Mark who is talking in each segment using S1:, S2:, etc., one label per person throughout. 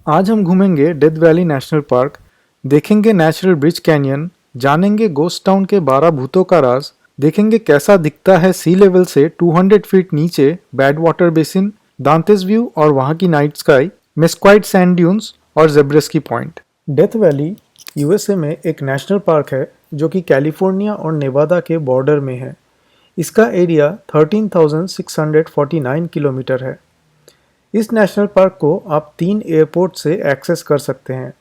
S1: आज हम घूमेंगे डेथ वैली नेशनल पार्क, देखेंगे नेचुरल ब्रिज कैनियन, जानेंगे गोस्ट टाउन के 12 भूतों का राज, देखेंगे कैसा दिखता है सी लेवल से 200 फीट नीचे बैड वाटर बेसिन, दांतेस व्यू और वहाँ की नाइट स्काई, मेस्क्वाइट सैंड ड्यून्स और जेब्रेस्की पॉइंट। डेथ वैली यूएसए में एक नेशनल पार्क है जो कि कैलिफोर्निया और नेवादा के बॉर्डर में है। इसका एरिया 13,649 किलोमीटर है। इस नेशनल पार्क को आप 3 एयरपोर्ट से एक्सेस कर सकते हैं: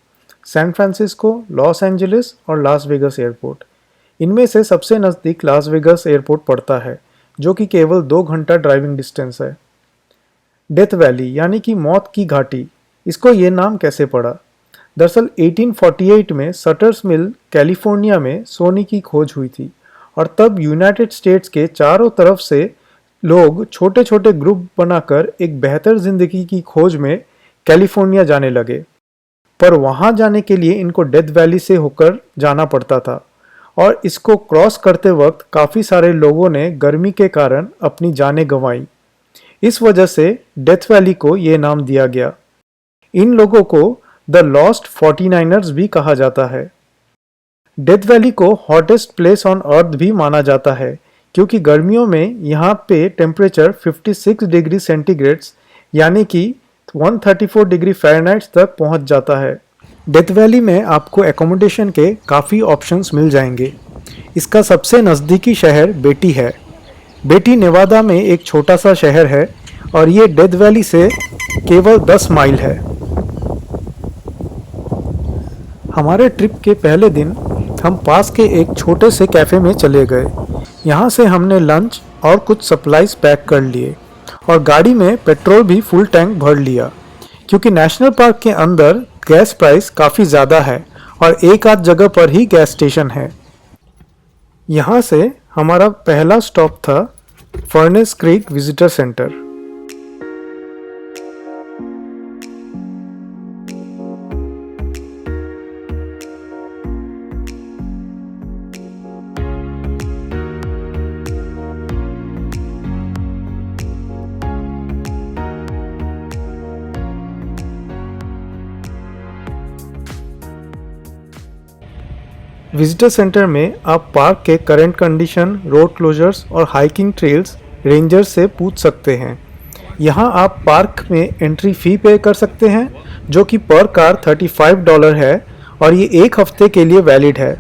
S1: सैन फ्रांसिस्को, लॉस एंजलिस और लास वेगस एयरपोर्ट। इनमें से सबसे नज़दीक लास वेगस एयरपोर्ट पड़ता है, जो कि केवल 2 घंटा ड्राइविंग डिस्टेंस है। डेथ वैली यानी कि मौत की घाटी, इसको ये नाम कैसे पड़ा? दरअसल 1848 में सटर्स मिल कैलिफोर्निया में सोने की खोज हुई थी और तब यूनाइटेड स्टेट्स के चारों तरफ से लोग छोटे छोटे ग्रुप बनाकर एक बेहतर जिंदगी की खोज में कैलिफोर्निया जाने लगे। पर वहां जाने के लिए इनको डेथ वैली से होकर जाना पड़ता था और इसको क्रॉस करते वक्त काफ़ी सारे लोगों ने गर्मी के कारण अपनी जानें गंवाई। इस वजह से डेथ वैली को ये नाम दिया गया। इन लोगों को द लॉस्ट 49ers भी कहा जाता है। डेथ वैली को हॉटेस्ट प्लेस ऑन अर्थ भी माना जाता है क्योंकि गर्मियों में यहाँ पे टेम्परेचर 56 डिग्री सेंटीग्रेड यानी कि 134 डिग्री फ़ारेनहाइट तक पहुँच जाता है। डेथ वैली में आपको एकोमोडेशन के काफ़ी ऑप्शंस मिल जाएंगे। इसका सबसे नज़दीकी शहर बेटी है। बेटी नेवादा में एक छोटा सा शहर है और ये डेथ वैली से केवल 10 माइल है। हमारे ट्रिप के पहले दिन हम पास के एक छोटे से कैफ़े में चले गए। यहाँ से हमने लंच और कुछ सप्लाईज पैक कर लिए और गाड़ी में पेट्रोल भी फुल टैंक भर लिया क्योंकि नेशनल पार्क के अंदर गैस प्राइस काफ़ी ज़्यादा है और एक आध जगह पर ही गैस स्टेशन है। यहाँ से हमारा पहला स्टॉप था furnace creek visitor centre. Visitor centre में आप पार्क के करंट कंडीशन, रोड क्लोजर्स और हाइकिंग ट्रेल्स रेंजर से पूछ सकते हैं। यहाँ आप पार्क में एंट्री फ़ी पे कर सकते हैं जो कि पर कार $35 है और ये एक हफ्ते के लिए वैलिड है,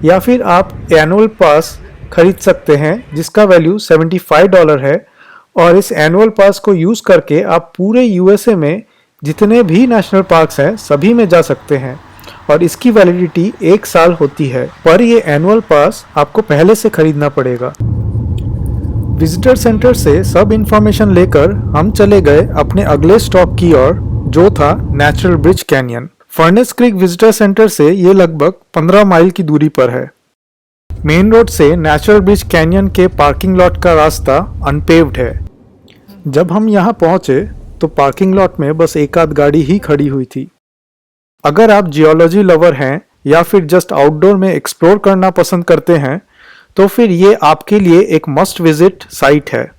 S1: या फिर आप एनुअल पास खरीद सकते हैं जिसका वैल्यू $75 है और इस एनुअल पास को यूज़ करके आप पूरे यूएसए में जितने भी नेशनल पार्क्स हैं सभी में जा सकते हैं और इसकी वैलिडिटी 1 साल होती है, पर ये एनुअल पास आपको पहले से खरीदना पड़ेगा। विजिटर सेंटर से सब इंफॉर्मेशन लेकर हम चले गए अपने अगले स्टॉप की ओर जो था natural bridge canyon. Furnace creek visitor centre से ये लगभग 15 माइल की दूरी पर है। मेन रोड से नेचुरल ब्रिज कैनियन के पार्किंग लॉट का रास्ता अनपेव्ड है। जब हम यहाँ पहुँचे तो पार्किंग लॉट में बस एक आध गाड़ी ही खड़ी हुई थी। अगर आप जियोलॉजी लवर हैं या फिर जस्ट आउटडोर में एक्सप्लोर करना पसंद करते हैं तो फिर ये आपके लिए एक मस्ट विजिट साइट है।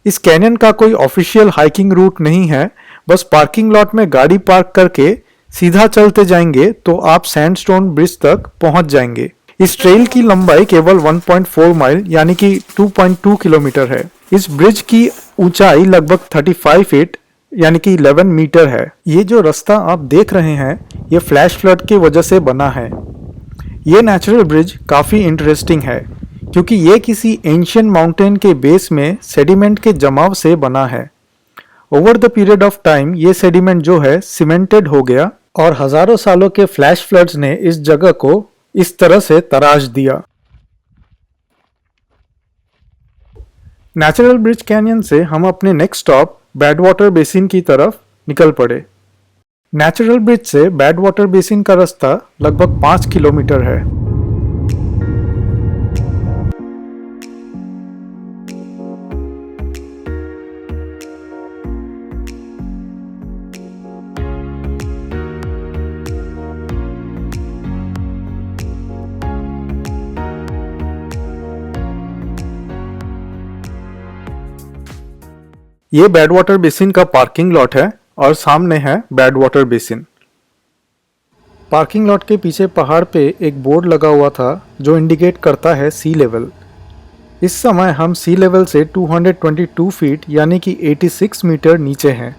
S1: इस कैनियन का कोई ऑफिशियल हाइकिंग रूट नहीं है, बस पार्किंग लॉट में गाड़ी पार्क करके सीधा चलते जाएंगे तो आप सैंडस्टोन ब्रिज तक पहुंच जाएंगे। इस ट्रेल की लंबाई केवल 1.4 माइल यानी कि 2.2 किलोमीटर है। इस ब्रिज की ऊंचाई लगभग 35 फीट यानी कि 11 मीटर है। ये जो रास्ता आप देख रहे हैं ये फ्लैश फ्लड की वजह से बना है। ये नेचुरल ब्रिज काफ़ी इंटरेस्टिंग है क्योंकि ये किसी एंशियंट माउंटेन के बेस में सेडिमेंट के जमाव से बना है। Over the period of time ये सेडिमेंट जो है सीमेंटेड हो गया और हजारों सालों के फ्लैश फ्लड्स ने इस जगह को इस तरह से तराश दिया। नेचुरल ब्रिज कैनियन से हम अपने next stop bad water basin की तरफ निकल पड़े। नेचुरल ब्रिज से बैड वाटर बेसिन का रास्ता लगभग 5 किलोमीटर है। ये बैड वाटर बेसिन का पार्किंग लॉट है और सामने है bad water basin. Parking lot के पीछे पहाड़ पे एक बोर्ड लगा हुआ था जो इंडिकेट करता है सी लेवल। इस समय हम सी लेवल से 222 फीट यानी कि 86 मीटर नीचे हैं।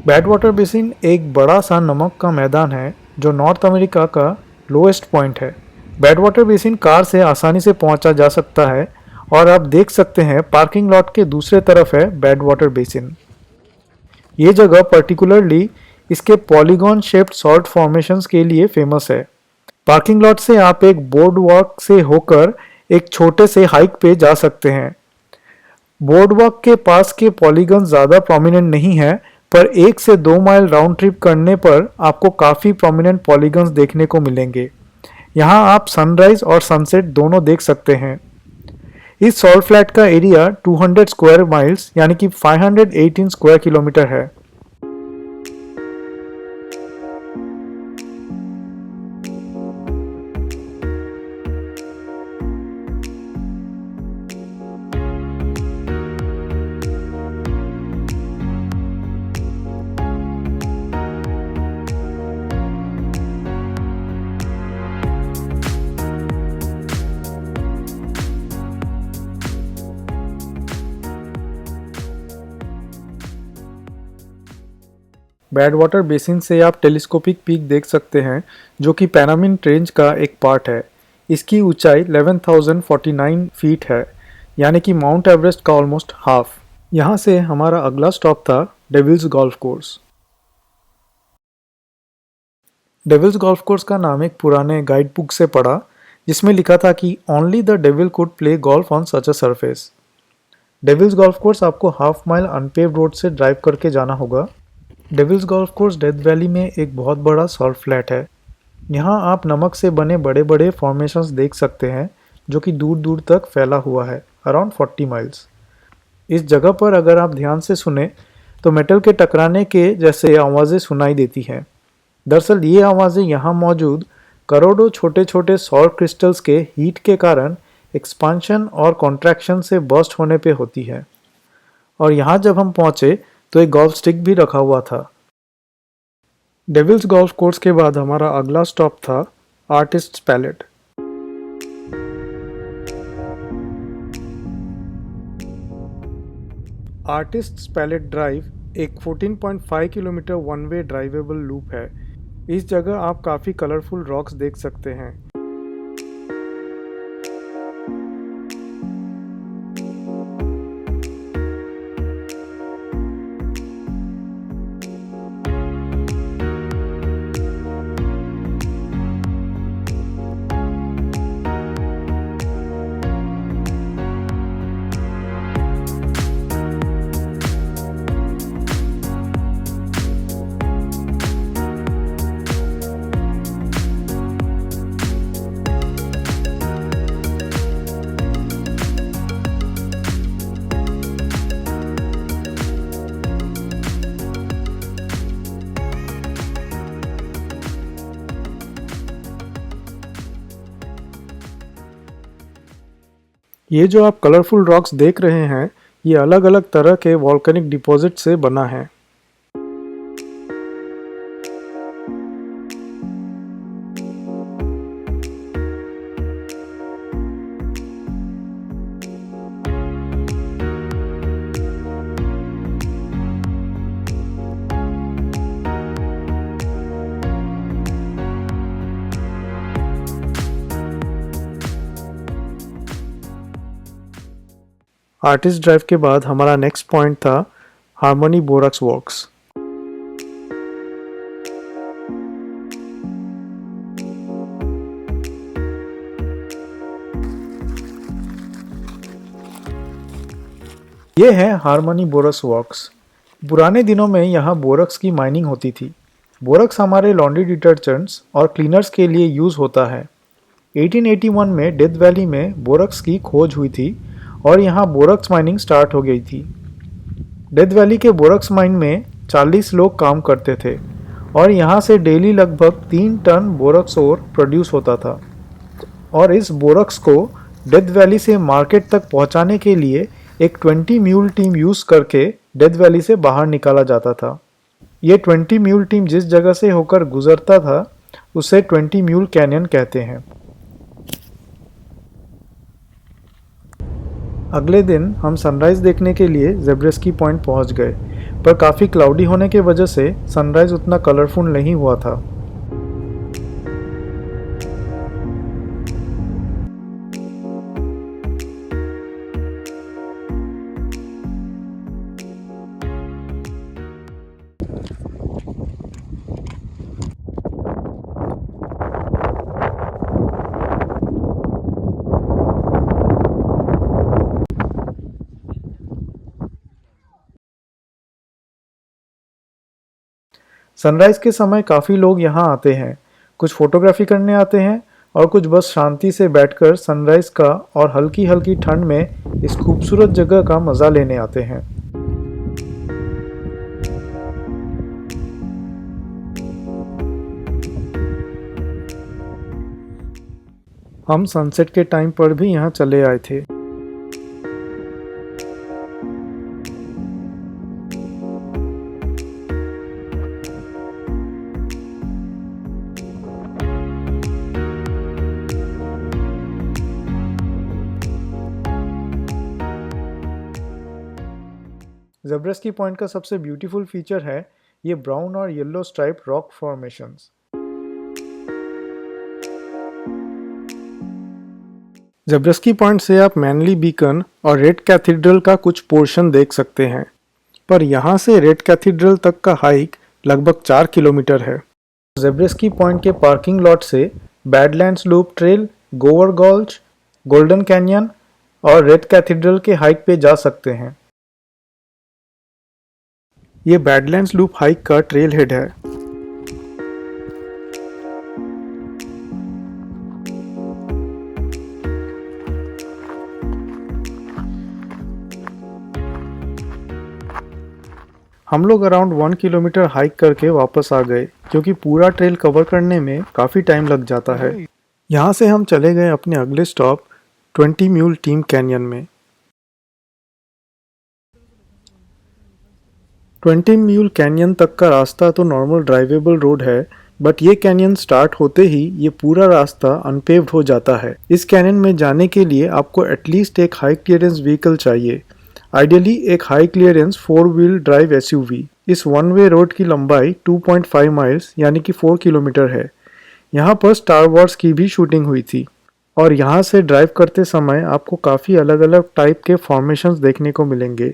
S1: बैड वाटर बेसिन एक बड़ा सा नमक का मैदान है जो नॉर्थ अमेरिका का लोएस्ट पॉइंट है। बैड वाटर बेसिन कार से आसानी से पहुंचा जा सकता है और आप देख सकते हैं पार्किंग लॉट के दूसरे तरफ है बैड वाटर बेसिन। ये जगह पर्टिकुलरली इसके पॉलीगॉन शेप्ड सॉल्ट फॉर्मेशंस के लिए फेमस है। पार्किंग लॉट से आप एक बोर्ड वॉक से होकर एक छोटे से हाइक पे जा सकते हैं। बोर्ड वॉक के पास के पॉलीगॉन ज़्यादा प्रोमिनेंट नहीं है, पर 1 से 2 माइल राउंड ट्रिप करने पर आपको काफ़ी प्रोमिनेंट पॉलीगॉन्स देखने को मिलेंगे। यहाँ आप सनराइज और सनसेट दोनों देख सकते हैं। इस सॉल्ट फ्लैट का एरिया 200 स्क्वायर माइल्स यानी कि 518 स्क्वायर किलोमीटर है। बैड वाटर बेसिन से आप टेलीस्कोपिक पीक देख सकते हैं जो कि पैनामिन रेंज का एक पार्ट है। इसकी ऊंचाई 11,049 फीट है यानी कि माउंट एवरेस्ट का ऑलमोस्ट हाफ। यहाँ से हमारा अगला स्टॉप था Devil's golf course. Devil's golf course का नाम एक पुराने गाइड बुक से पढ़ा जिसमें लिखा था कि only the devil could play golf on such a surface. Devil's golf Course आपको हाफ माइल अनपेव्ड रोड से ड्राइव करके जाना होगा। Devil's golf Course Death Valley में एक बहुत बड़ा सॉल्ट फ्लैट है। यहाँ आप नमक से बने बड़े बड़े फॉर्मेशंस देख सकते हैं जो कि दूर दूर तक फैला हुआ है, अराउंड 40 माइल्स। इस जगह पर अगर आप ध्यान से सुने तो मेटल के टकराने के जैसे आवाज़ें सुनाई देती हैं। दरअसल ये आवाज़ें यहाँ मौजूद करोड़ों छोटे छोटे सॉल्ट क्रिस्टल्स के हीट के कारण एक्सपांशन और कॉन्ट्रैक्शन से बर्स्ट होने पे होती है। और यहाँ जब हम पहुँचे तो एक गोल्फ स्टिक भी रखा हुआ था। डेविल्स गोल्फ कोर्स के बाद हमारा अगला स्टॉप था Artists Palette. Artists Palette drive एक 14.5 kilometre one way drivable loop है। इस जगह आप काफ़ी कलरफुल रॉक्स देख सकते हैं। ये जो आप कलरफुल रॉक्स देख रहे हैं ये अलग अलग तरह के वॉल्केनिक डिपॉजिट से बना है। आर्टिस्ट ड्राइव के बाद हमारा नेक्स्ट पॉइंट था हार्मनी बोरक्स वॉक्स। ये है हार्मनी बोरक्स वॉक्स। पुराने दिनों में यहाँ बोरक्स की माइनिंग होती थी। बोरक्स हमारे लॉन्ड्री डिटर्जेंट्स और क्लीनर्स के लिए यूज़ होता है। 1881 में डेथ वैली में बोरक्स की खोज हुई थी और यहाँ बोरक्स माइनिंग स्टार्ट हो गई थी। डेथ वैली के बोरक्स माइन में 40 लोग काम करते थे और यहाँ से डेली लगभग 3 टन बोरक्स ओर प्रोड्यूस होता था और इस बोरक्स को डेथ वैली से मार्केट तक पहुँचाने के लिए एक 20 म्यूल टीम यूज़ करके डेथ वैली से बाहर निकाला जाता था। ये 20 म्यूल टीम जिस जगह से होकर गुजरता था उसे 20 म्यूल कैनियन कहते हैं। अगले दिन हम सनराइज देखने के लिए ज़ेब्रेस्की पॉइंट पहुंच गए, पर काफ़ी क्लाउडी होने की वजह से सनराइज उतना कलरफुल नहीं हुआ था। सनराइज के समय काफ़ी लोग यहाँ आते हैं, कुछ फोटोग्राफी करने आते हैं और कुछ बस शांति से बैठकर सनराइज का और हल्की हल्की ठंड में इस खूबसूरत जगह का मज़ा लेने आते हैं। हम सनसेट के टाइम पर भी यहाँ चले आए थे। ज़ेब्रेस्की पॉइंट का सबसे ब्यूटीफुल फीचर है ये ब्राउन और yellow stripe rock formations. Zebreski point से आप मैनली बीकन और रेड कैथीड्रल का कुछ पोर्शन देख सकते हैं, पर यहाँ से रेड कैथीड्रल तक का हाइक लगभग 4 किलोमीटर है। ज़ेब्रेस्की पॉइंट के पार्किंग लॉट से बैडलैंड्स लूप ट्रेल, गोवर गॉल्च, गोल्डन कैनियन और रेड कैथीड्रल के हाइक पे जा सकते हैं। ये बैडलैंड्स लूप हाइक का ट्रेल हेड है। हम लोग अराउंड 1 किलोमीटर हाइक करके वापस आ गए क्योंकि पूरा ट्रेल कवर करने में काफ़ी टाइम लग जाता है। यहाँ से हम चले गए अपने अगले स्टॉप 20 म्यूल टीम कैनियन में। 20 म्यूल कैनियन तक का रास्ता तो नॉर्मल ड्राइवेबल रोड है, बट ये कैनियन स्टार्ट होते ही ये पूरा रास्ता अनपेव्ड हो जाता है। इस कैनियन में जाने के लिए आपको एटलीस्ट एक हाई क्लियरेंस व्हीकल चाहिए, आइडियली एक high clearance 4 wheel drive SUV. इस वन वे रोड की लंबाई 2.5 माइल्स यानी कि 4 किलोमीटर है। यहाँ पर स्टार वॉर्स की भी शूटिंग हुई थी और यहाँ से ड्राइव करते समय आपको काफ़ी अलग अलग टाइप के फॉर्मेशंस देखने को मिलेंगे।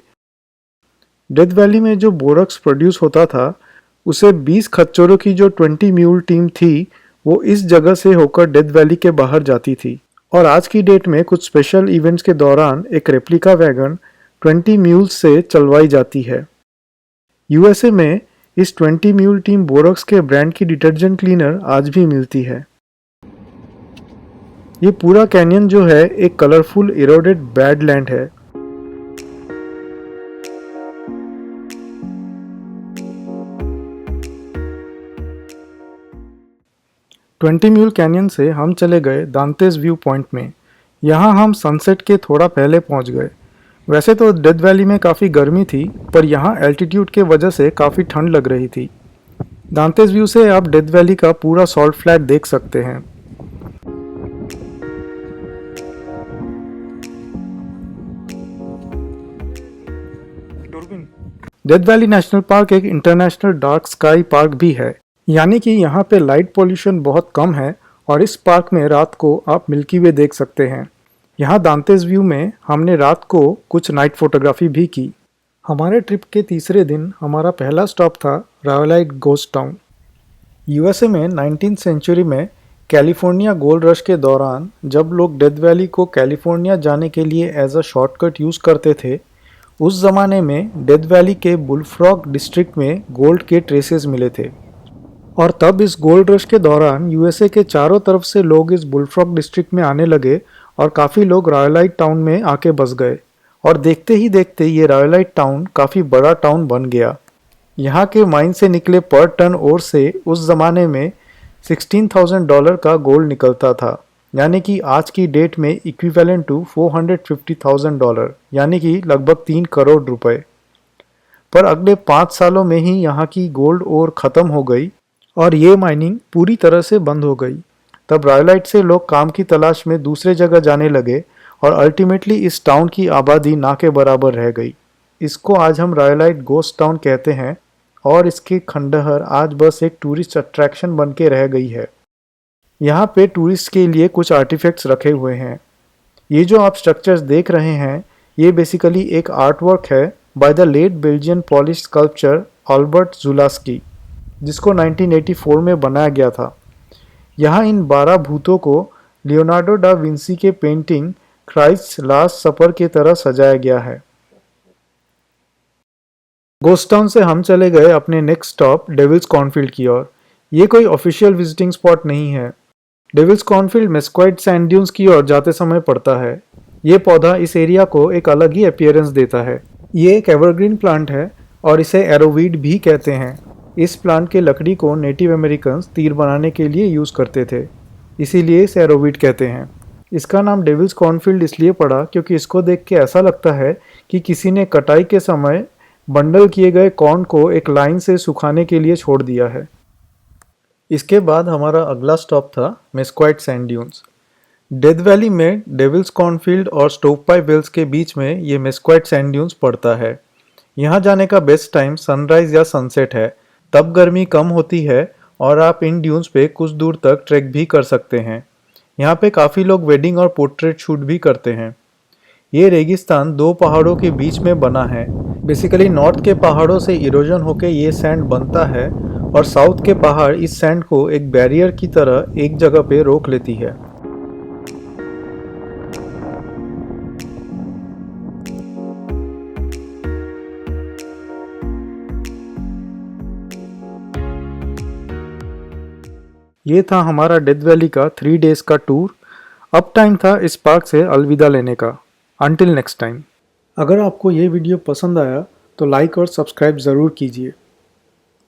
S1: डेथ वैली में जो बोरक्स प्रोड्यूस होता था उसे 20 खच्चरों की जो 20 म्यूल टीम थी वो इस जगह से होकर डेथ वैली के बाहर जाती थी और आज की डेट में कुछ स्पेशल इवेंट्स के दौरान एक रेप्लिका वैगन 20 म्यूल्स से चलवाई जाती है। यूएसए में इस 20 म्यूल टीम बोरक्स के ब्रांड की डिटर्जेंट क्लीनर आज भी मिलती है। ये पूरा कैनियन जो है एक कलरफुल इरोडेड बैडलैंड है। ट्वेंटी म्यूल कैनियन से हम चले गए दांतेस व्यू पॉइंट में। यहाँ हम सनसेट के थोड़ा पहले पहुँच गए। वैसे तो डेथ वैली में काफ़ी गर्मी थी, पर यहाँ एल्टीट्यूड के वजह से काफ़ी ठंड लग रही थी। दांतेस व्यू से आप डेथ वैली का पूरा सॉल्ट फ्लैट देख सकते हैं। डेथ वैली नेशनल पार्क एक इंटरनेशनल डार्क स्काई पार्क भी है, यानी कि यहाँ पे लाइट पोल्यूशन बहुत कम है और इस पार्क में रात को आप मिल्की वे देख सकते हैं। यहाँ दांतेस व्यू में हमने रात को कुछ नाइट फोटोग्राफी भी की। हमारे ट्रिप के तीसरे दिन हमारा पहला स्टॉप था रायोलाइट गोस्ट टाउन। यूएसए में 19th सेंचुरी में कैलिफोर्निया गोल्ड रश के दौरान जब लोग डेथ वैली को कैलिफोर्निया जाने के लिए एज अ शॉर्टकट यूज़ करते थे, उस ज़माने में डेथ वैली के बुलफ्रॉग डिस्ट्रिक्ट में गोल्ड के ट्रेसेस मिले थे और तब इस गोल्ड रश के दौरान यूएसए के चारों तरफ से लोग इस बुलफ्रॉग डिस्ट्रिक्ट में आने लगे और काफ़ी लोग रायोलाइट टाउन में आके बस गए और देखते ही देखते ये रायोलाइट टाउन काफ़ी बड़ा टाउन बन गया। यहाँ के माइन से निकले पर टन ओर से उस ज़माने में $16,000 का गोल्ड निकलता था, यानी कि आज की डेट में इक्विवेलेंट टू $450,000, यानी कि लगभग 3 करोड़ रुपए। पर अगले 5 सालों में ही यहाँ की गोल्ड ओर ख़त्म हो गई और ये माइनिंग पूरी तरह से बंद हो गई। तब रायोलाइट से लोग काम की तलाश में दूसरे जगह जाने लगे और अल्टीमेटली इस टाउन की आबादी ना के बराबर रह गई। इसको आज हम रायोलाइट गोस्ट टाउन कहते हैं और इसकी खंडहर आज बस एक टूरिस्ट अट्रैक्शन बन के रह गई है। यहाँ पे टूरिस्ट के लिए कुछ आर्टिफैक्ट्स रखे हुए हैं। ये जो आप स्ट्रक्चर्स देख रहे हैं, ये बेसिकली एक आर्ट वर्क है by the late Belgian polish sculpture Albert Julaski, जिसको 1984 में बनाया गया था। यहाँ इन 12 भूतों को लियोनार्डो डा विंसी के पेंटिंग क्राइस्ट लास्ट सपर की तरह सजाया गया है। गोस्ट टाउन से हम चले गए अपने नेक्स्ट स्टॉप डेविल्स कॉर्नफील्ड की ओर। ये कोई ऑफिशियल विजिटिंग स्पॉट नहीं है। डेविल्स कॉर्नफील्ड मेस्क्वाइट सैंड ड्यून्स की ओर जाते समय पड़ता है। ये पौधा इस एरिया को एक अलग ही अपीयरेंस देता है। ये एक एवरग्रीन प्लांट है और इसे एरोवीड भी कहते हैं। इस प्लांट के लकड़ी को नेटिव अमेरिकन्स तीर बनाने के लिए यूज़ करते थे, इसीलिए इसे एरोवीड कहते हैं। इसका नाम डेविल्स कॉर्नफील्ड इसलिए पड़ा क्योंकि इसको देख के ऐसा लगता है कि किसी ने कटाई के समय बंडल किए गए कॉर्न को एक लाइन से सुखाने के लिए छोड़ दिया है। इसके बाद हमारा अगला स्टॉप था मेस्क्वाइट सैंड ड्यून्स। डेथ वैली में डेविल्स कॉर्नफील्ड और स्टोवपाई वेल्स के बीच में ये मेस्क्वाइट सैंड ड्यून्स पड़ता है। यहाँ जाने का बेस्ट टाइम सनराइज या सनसेट है, तब गर्मी कम होती है और आप इन ड्यून्स पे कुछ दूर तक ट्रैक भी कर सकते हैं। यहाँ पे काफ़ी लोग वेडिंग और पोर्ट्रेट शूट भी करते हैं। ये रेगिस्तान 2 पहाड़ों के बीच में बना है। बेसिकली नॉर्थ के पहाड़ों से इरोजन होके ये सैंड बनता है और साउथ के पहाड़ इस सैंड को एक बैरियर की तरह एक जगह पे रोक लेती है। ये था हमारा डेथ वैली का 3 डेज का टूर। अब टाइम था इस पार्क से अलविदा लेने का। Until next time. अगर आपको ये वीडियो पसंद आया तो लाइक और सब्सक्राइब ज़रूर कीजिए।